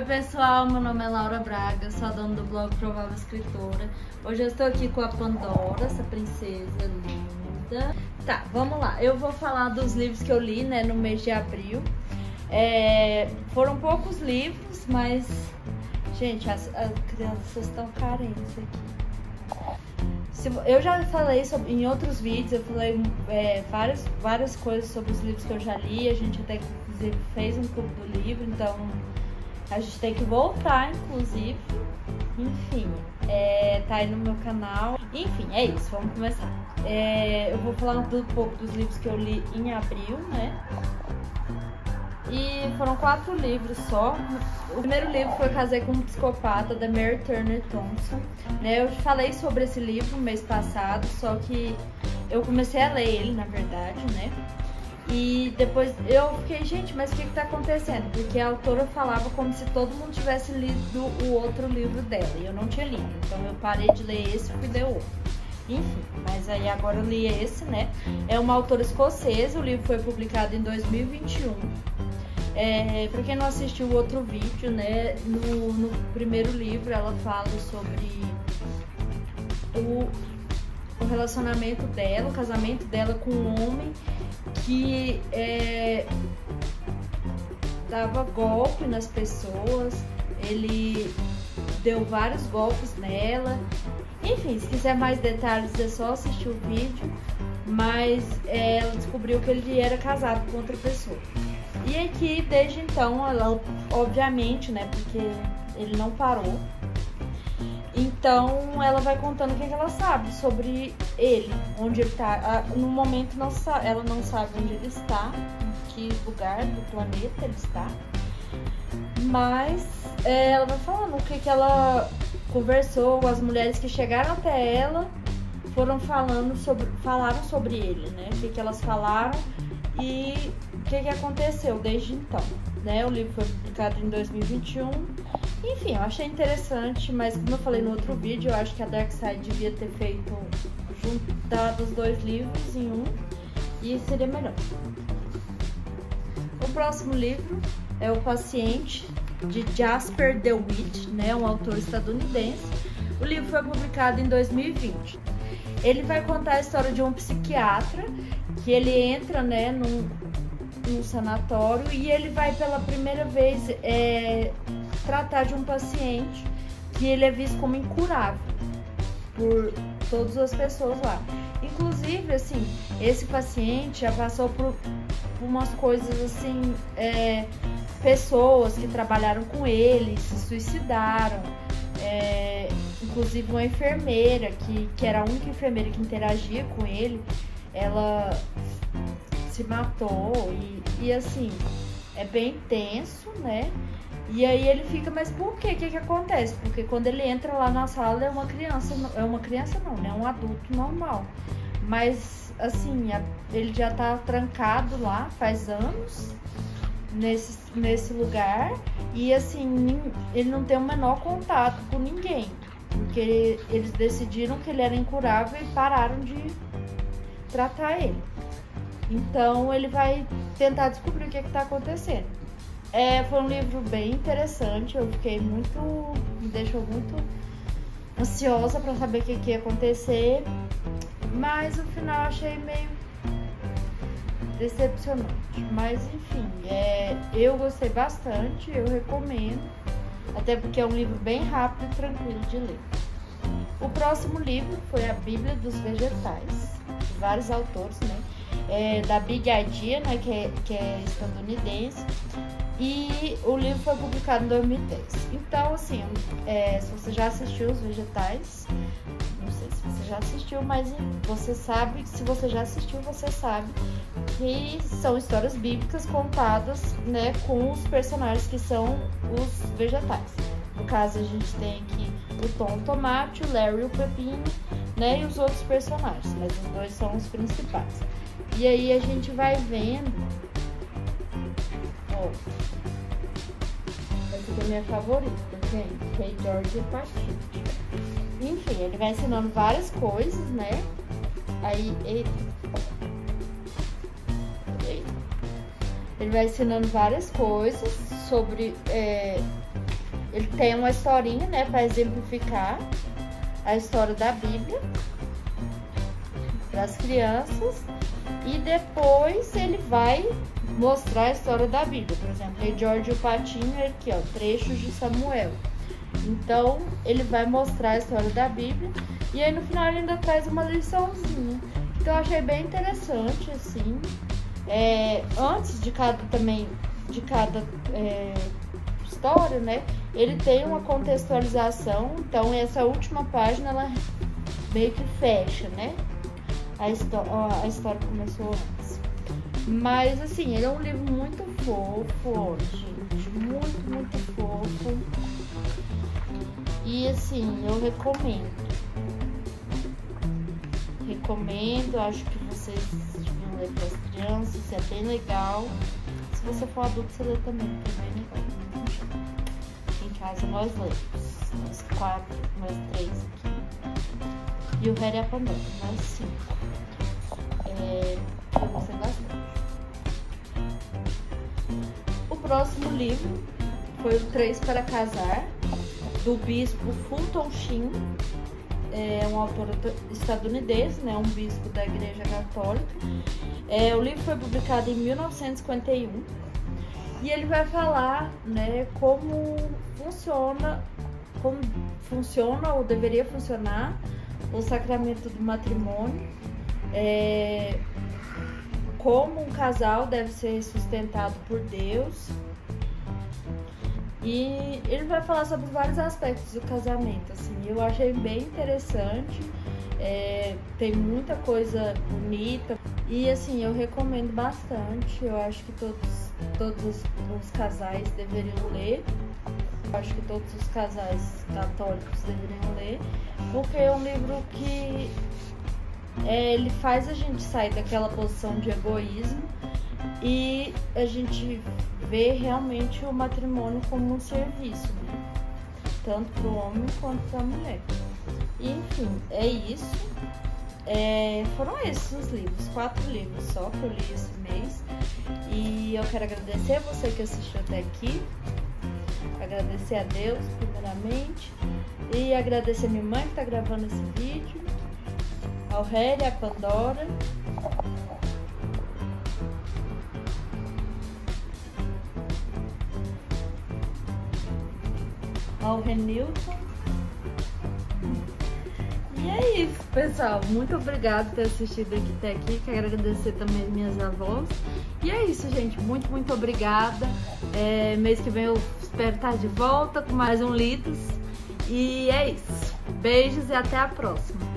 pessoal, meu nome é Laura Braga, sou a dona do blog Provável Escritora. Hoje eu estou aqui com a Pandora, essa princesa linda. Tá, vamos lá, eu vou falar dos livros que eu li, né, no mês de abril. Foram poucos livros, mas, gente, as crianças estão carentes aqui. Eu já falei em outros vídeos, eu falei várias coisas sobre os livros que eu já li. A gente até, inclusive, fez um clube do livro, então a gente tem que voltar, inclusive. Enfim, tá aí no meu canal. Enfim, é isso, vamos começar. Eu vou falar um pouco dos livros que eu li em abril, né? E foram 4 livros só. O primeiro livro foi Casei com um Psicopata, da Mary Turner Thompson, né? Eu falei sobre esse livro no mês passado, só que eu comecei a ler ele, na verdade, né? E depois eu fiquei, gente, mas o que tá acontecendo? Porque a autora falava como se todo mundo tivesse lido o outro livro dela, e eu não tinha lido. Então eu parei de ler esse e fui ler outro. Enfim, mas aí agora eu li esse, né? É uma autora escocesa, o livro foi publicado em 2021. Pra quem não assistiu o outro vídeo, né? No primeiro livro ela fala sobre o relacionamento dela, o casamento dela com um homem que dava golpe nas pessoas. Ele deu vários golpes nela. Enfim, se quiser mais detalhes é só assistir o vídeo. Mas ela descobriu que ele era casado com outra pessoa. E aqui, desde então, ela, obviamente, né, porque ele não parou. Então, ela vai contando o que ela sabe sobre ele, onde ele tá. No momento, ela não sabe onde ele está, em que lugar do planeta ele está. Mas ela vai falando o que ela conversou, as mulheres que chegaram até ela falaram sobre ele, né? O que elas falaram e o que aconteceu desde então, né? O livro foi publicado em 2021. Enfim, eu achei interessante, mas como eu falei no outro vídeo, eu acho que a Dark Side devia ter juntado os 2 livros em um, e seria melhor. O próximo livro é O Paciente, de Jasper DeWitt, né? Um autor estadunidense. O livro foi publicado em 2020. Ele vai contar a história de um psiquiatra que ele entra, né, num sanatório, e ele vai pela primeira vez tratar de um paciente que ele é visto como incurável por todas as pessoas lá. Inclusive, assim, esse paciente já passou por umas coisas assim, pessoas que trabalharam com ele se suicidaram. Inclusive uma enfermeira que era a única enfermeira que interagia com ele, ela se matou e assim, é bem tenso, né? E aí ele fica, mas por quê? O que acontece? Porque quando ele entra lá na sala é uma criança não, né? É um adulto normal. Mas assim, ele já tá trancado lá faz anos nesse lugar, e assim, ele não tem o menor contato com ninguém, porque eles decidiram que ele era incurável e pararam de tratar ele. Então ele vai tentar descobrir o que está acontecendo. Foi um livro bem interessante, me deixou muito ansiosa para saber o que ia acontecer, mas no final eu achei meio decepcionante. Mas enfim, eu gostei bastante, eu recomendo, até porque é um livro bem rápido e tranquilo de ler. O próximo livro foi A Bíblia dos Vegetais, de vários autores, né? Da Big Idea, né, que é estadunidense, e o livro foi publicado em 2010. Então, assim, se você já assistiu Os Vegetais, não sei se você já assistiu, mas você sabe, se você já assistiu, você sabe que são histórias bíblicas contadas, né, com os personagens que são os vegetais. No caso, a gente tem aqui o Tom, o Tomate, o Larry, o Pepino, né, e os outros personagens, mas os 2 são os principais. E aí a gente vai vendo, essa aqui é a minha favorita, gente, Rei George e Patinho. Enfim, ele vai ensinando várias coisas, né? Ele vai ensinando várias coisas sobre ele tem uma historinha, né, para exemplificar a história da Bíblia para as crianças, e depois ele vai mostrar a história da Bíblia. Por exemplo, Rei George e o Patinho, aqui ó, trechos de Samuel. Então ele vai mostrar a história da Bíblia e aí no final ele ainda traz uma liçãozinha. Então eu achei bem interessante, assim. Antes de cada história, né, ele tem uma contextualização. Então essa última página ela meio que fecha, né, a história começou antes. Mas assim, ele é um livro muito fofo, gente, muito fofo. E assim, eu recomendo, acho que vocês deviam ler para as crianças, é bem legal. Se você for adulto, você lê também, porque é bem legal. Em casa nós lemos, nós 3 aqui. E o Harry e a Pandora, nós 5. Eu gostei bastante. O próximo livro foi o 3 para Casar, do bispo Fulton Sheen. É um autor estadunidense, né, um bispo da Igreja Católica. O livro foi publicado em 1951 e ele vai falar, né, como funciona ou deveria funcionar o sacramento do matrimônio, como um casal deve ser sustentado por Deus. E ele vai falar sobre vários aspectos do casamento, assim, eu achei bem interessante, tem muita coisa bonita e assim, eu recomendo bastante. Eu acho que todos os casais deveriam ler, eu acho que todos os casais católicos deveriam ler, porque é um livro que ele faz a gente sair daquela posição de egoísmo e a gente vê realmente o matrimônio como um serviço, né? Tanto para o homem quanto para a mulher. E, enfim, é isso. Foram esses os livros, 4 livros só que eu li esse mês. E eu quero agradecer a você que assistiu até aqui, agradecer a Deus primeiramente, e agradecer a minha mãe que está gravando esse vídeo, ao Harry, a Pandora, ao Renilton. E é isso, pessoal. Muito obrigada por ter assistido aqui até aqui. Quero agradecer também as minhas avós. E é isso, gente. Muito obrigada. Mês que vem eu espero estar de volta com mais um Lidos. E é isso. Beijos e até a próxima.